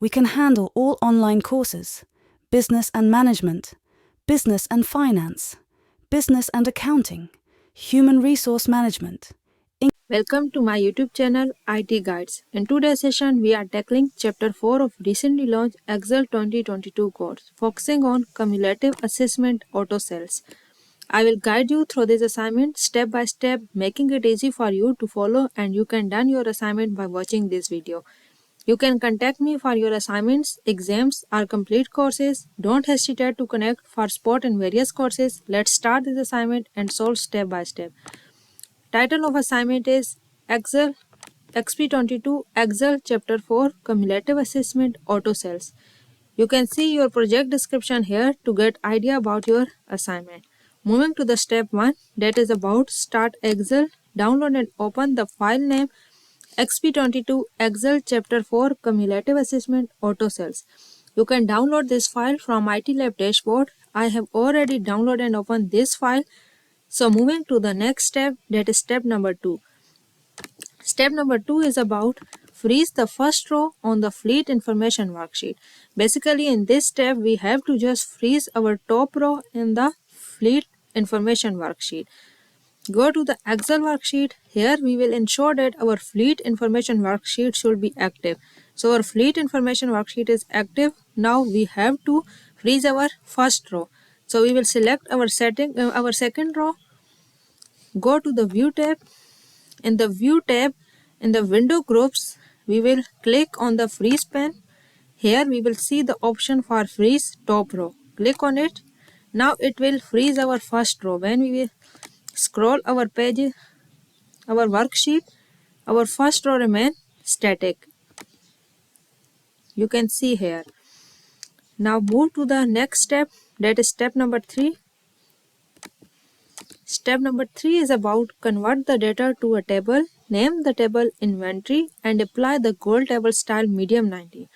We can handle all online courses, business and management, business and finance, business and accounting, human resource management. Welcome to my YouTube channel IT Guides. In today's session, we are tackling Chapter 4 of recently launched Excel 2022 course, focusing on Cumulative Assessment Auto Sales. I will guide you through this assignment step by step, making it easy for you to follow, and you can done your assignment by watching this video. You can contact me for your assignments, exams, or complete courses. Don't hesitate to connect for support in various courses. Let's start this assignment and solve step by step. Title of assignment is Excel XP22 Excel Chapter 4 Cumulative Assessment Auto Sales. You can see your project description here to get idea about your assignment. Moving to the step 1, that is about Start Excel. Download and open the file name XP22 Excel Chapter 4 Cumulative Assessment Auto Sales. You can download this file from IT Lab dashboard. I have already downloaded and opened this file. So moving to the next step, that is step number 2. Step number 2 is about freeze the first row on the fleet information worksheet. Basically in this step, we have to just freeze our top row in the fleet information worksheet. Go to the Excel worksheet. Here we will ensure that our fleet information worksheet should be active. So our fleet information worksheet is active. Now we have to freeze our first row. So we will select our second row. Go to the View tab. In the View tab, in the Window Groups, we will click on the Freeze pen. Here we will see the option for Freeze Top Row. Click on it. Now it will freeze our first row. When we will scroll our page, our worksheet, our first row remain static. You can see here. Now move to the next step, that is step number 3. Step number 3 is about convert the data to a table, name the table inventory, and apply the goal table style medium 19.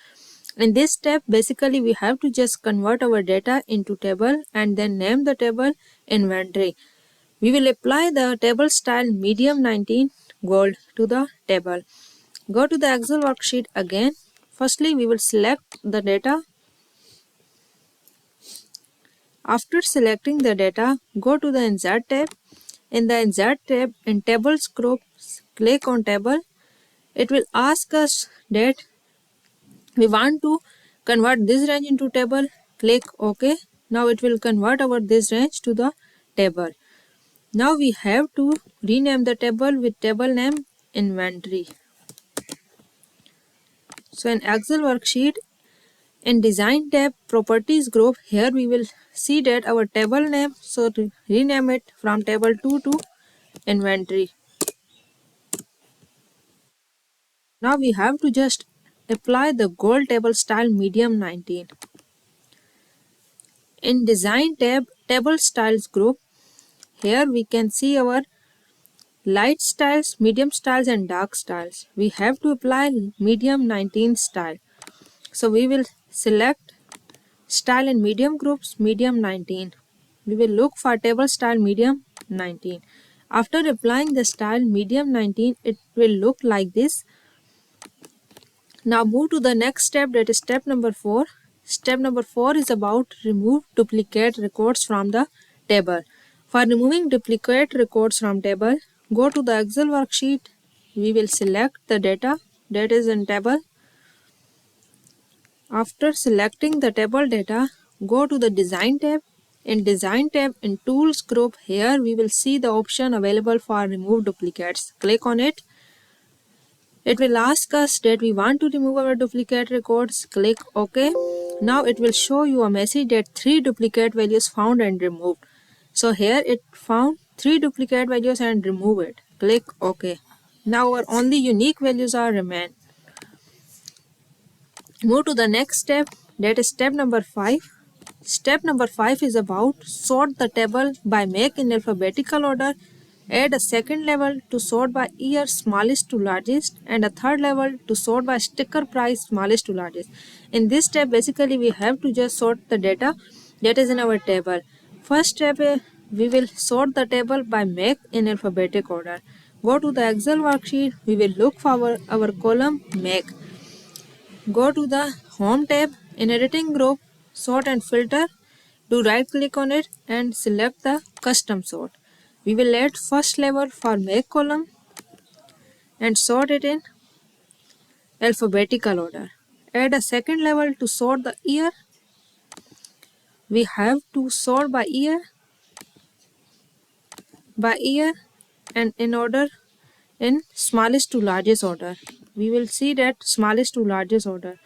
In this step, basically we have to just convert our data into table and then name the table inventory. We will apply the table style medium 19 gold to the table. Go to the Excel worksheet again. Firstly, we will select the data. After selecting the data, go to the Insert tab. In the Insert tab, in Tables group, click on Table. It will ask us that we want to convert this range into table. Click OK. Now it will convert this range to the table. Now we have to rename the table with table name Inventory. So in Excel worksheet, in Design tab, Properties group, here we will see that our table name, so to rename it from Table 2 to Inventory. Now we have to just apply the gold table style medium 19. In Design tab, Table Styles group, here we can see our light styles, medium styles and dark styles. We have to apply medium 19 style. So we will select style in medium groups, medium 19. We will look for table style medium 19. After applying the style medium 19, it will look like this. Now move to the next step, that is step number 4. Step number 4 is about remove duplicate records from the table. For removing duplicate records from table, go to the Excel worksheet. We will select the data that is in table. After selecting the table data, go to the Design tab. In Design tab, in Tools group, here we will see the option available for remove duplicates. Click on it. It will ask us that we want to remove our duplicate records. Click OK. Now it will show you a message that 3 duplicate values found and removed. So here it found 3 duplicate values and remove it. Click OK. Now our only unique values are remain. Move to the next step, that is step number 5. Step number 5 is about sort the table by make in alphabetical order. Add a second level to sort by year smallest to largest and a third level to sort by sticker price smallest to largest. In this step, basically we have to just sort the data that is in our table. First step, we will sort the table by make in alphabetic order. Go to the Excel worksheet. We will look for our column make. Go to the Home tab. In Editing Group, Sort and Filter. Do right click on it and select the Custom Sort. We will add first level for Make column and sort it in alphabetical order. Add a second level to sort the year. We have to sort by year and in order in smallest to largest order. We will see that smallest to largest order.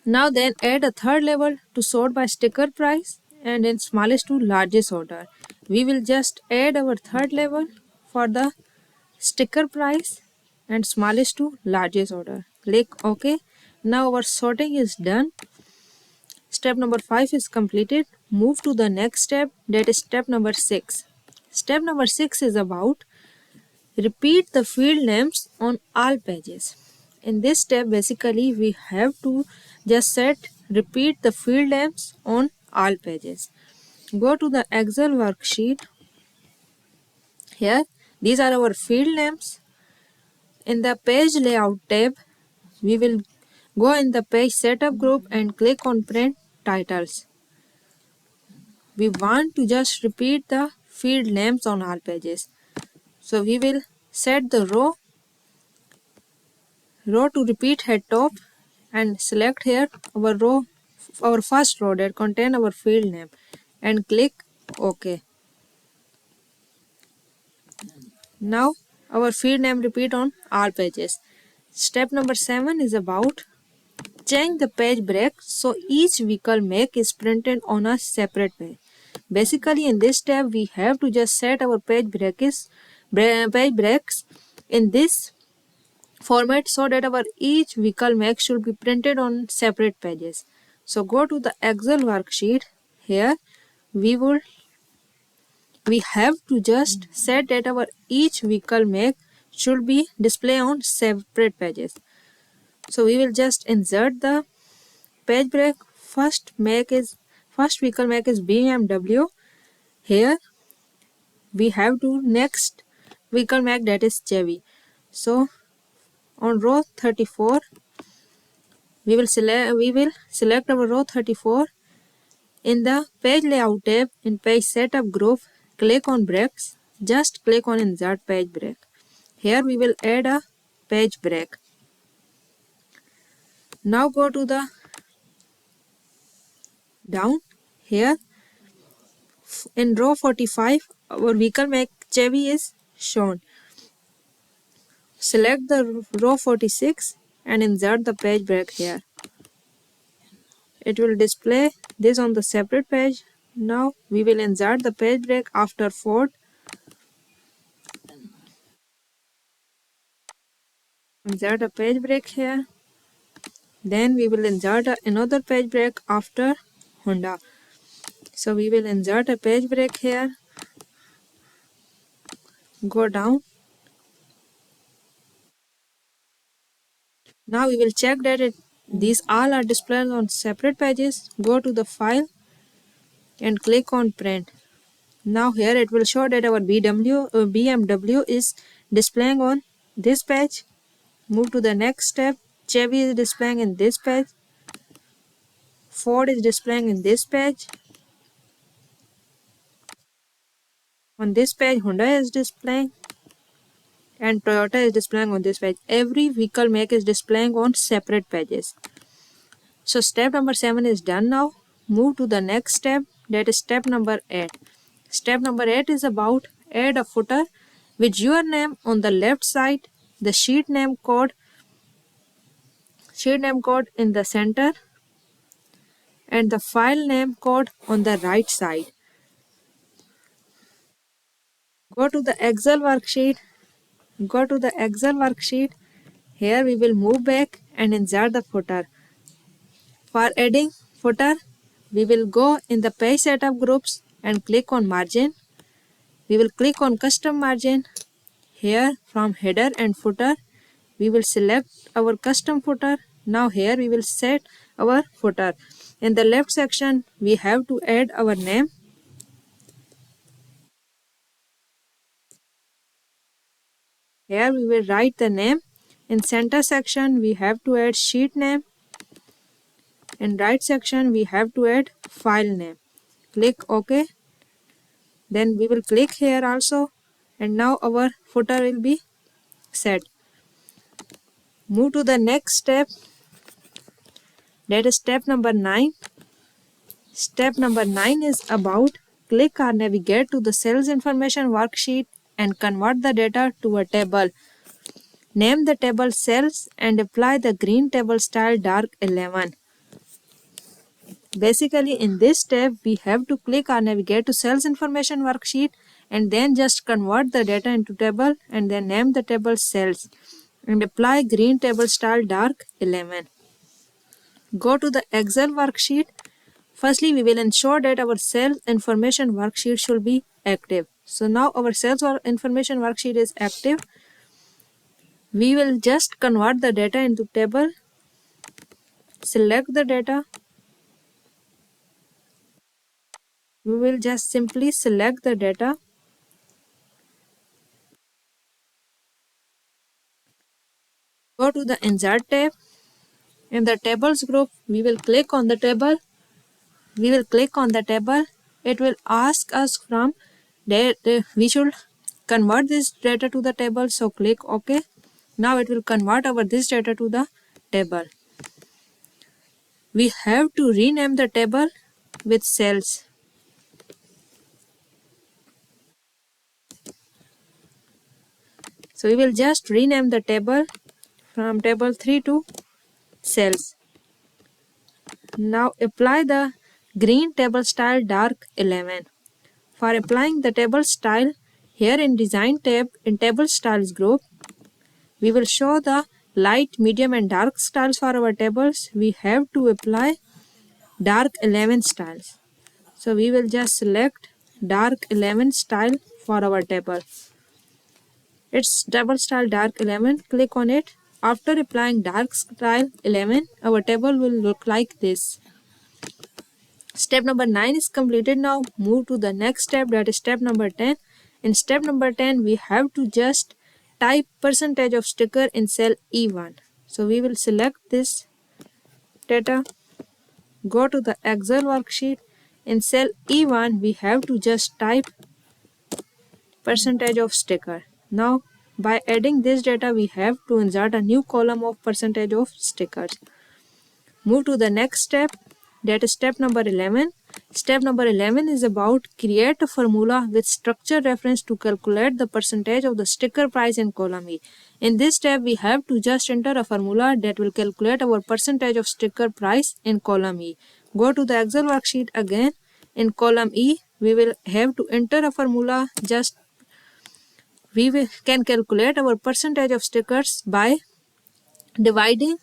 Now then add a third level to sort by sticker price and in smallest to largest order. We will just add our third level for the sticker price and smallest to largest order. Click OK. Now our sorting is done. Step number 5 is completed. Move to the next step, that is step number 6. Step number 6 is about repeat the field names on all pages. In this step, basically, we have to just repeat the field names on all pages. Go to the Excel worksheet. Here, these are our field names. In the page layout tab, we will go in the page setup group and click on print titles. We want to just repeat the field names on all pages. So we will set the row to repeat head top and select here our first row that contain our field name and click OK. Now our field name repeat on all pages. Step number 7 is about change the page break so each vehicle make is printed on a separate page. Basically in this step we have to just set our page breaks in this format so that our each vehicle make should be printed on separate pages. So go to the Excel worksheet. Here we have to just set that our each vehicle make should be displayed on separate pages. So we will just insert the page break. First vehicle make is BMW. Here we have to next vehicle make, that is Chevy. So on row 34 we will select our row 34. In the page layout tab in page setup group, click on breaks. Just click on insert page break. Here we will add a page break. Now go to the down. Here in row 45 our vehicle make Chevy is shown. Select the row 46 and insert the page break here. It will display this on the separate page. Now we will insert the page break after Ford. Insert a page break here. Then we will insert another page break after Honda. So we will insert a page break here. Go down. Now we will check that these all are displayed on separate pages. Go to the file and click on print. Now here it will show that our BMW is displaying on this page. Move to the next step. Chevy is displaying in this page. Ford is displaying in this page. On this page Honda is displaying and Toyota is displaying on this page. Every vehicle make is displaying on separate pages. So step number 7 is done now. Move to the next step, that is step number 8. Step number 8 is about add a footer with your name on the left side, the sheet name code in the center and the file name code on the right side. Go to the Excel worksheet. Here we will move back and insert the footer. For adding footer, we will go in the page setup groups and click on margin. We will click on custom margin. Here from header and footer, we will select our custom footer. Now here we will set our footer. In the left section, we have to add our name. Here we will write the name. In center section we have to add sheet name. In right section we have to add file name. Click OK. Then we will click here also, and now our footer will be set. Move to the next step, that is step number 9. Step number 9 is about click or navigate to the sales information worksheet and convert the data to a table. Name the table cells and apply the green table style dark 11. Basically, in this step, we have to click or navigate to sales information worksheet and then just convert the data into table and then name the table cells and apply green table style dark 11. Go to the Excel worksheet. Firstly, we will ensure that our sales information worksheet should be active. So now our sales information worksheet is active. We will just convert the data into table. Select the data. We will just simply select the data. Go to the Insert tab. In the Tables group, we will click on the table. It will ask us from that we should convert this data to the table. So click OK. Now it will convert this data to the table. We have to rename the table with cells. So we will just rename the table from table 3 to cells. Now apply the green table style dark 11. For applying the table style, here in Design tab in Table Styles group, we will show the light, medium and dark styles for our tables. We have to apply dark 11 styles. So we will just select dark 11 style for our table. It's table style dark 11. Click on it. After applying dark style 11, our table will look like this. Step number 9 is completed. Now move to the next step, that is step number 10. In step number 10, we have to just type percentage of sticker in cell E1. So we will select this data. Go to the Excel worksheet. In cell E1, we have to just type percentage of sticker. Now by adding this data, we have to insert a new column of percentage of stickers. Move to the next step, that is step number 11. Step number 11 is about create a formula with structure reference to calculate the percentage of the sticker price in column E. In this step, we have to just enter a formula that will calculate our percentage of sticker price in column E. Go to the Excel worksheet again. In column E, we will have to enter a formula. We can calculate our percentage of stickers by dividing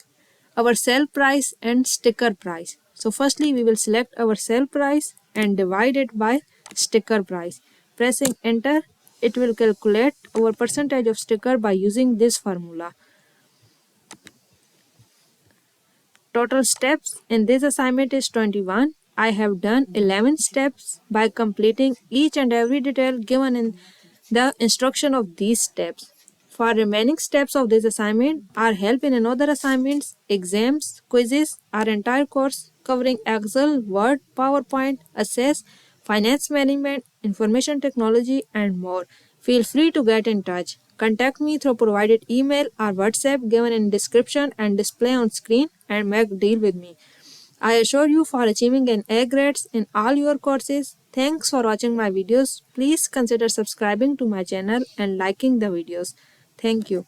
our sell price and sticker price. So firstly we will select our sell price and divide it by sticker price. Pressing enter, it will calculate our percentage of sticker by using this formula. Total steps in this assignment is 21. I have done 11 steps by completing each and every detail given in the instruction of these steps. For remaining steps of this assignment are help in another assignments, exams, quizzes, our entire course covering Excel, Word, PowerPoint, Access, Finance Management, Information Technology and more. Feel free to get in touch. Contact me through provided email or WhatsApp given in description and display on screen and make deal with me. I assure you for achieving an A grades in all your courses. Thanks for watching my videos. Please consider subscribing to my channel and liking the videos. Thank you.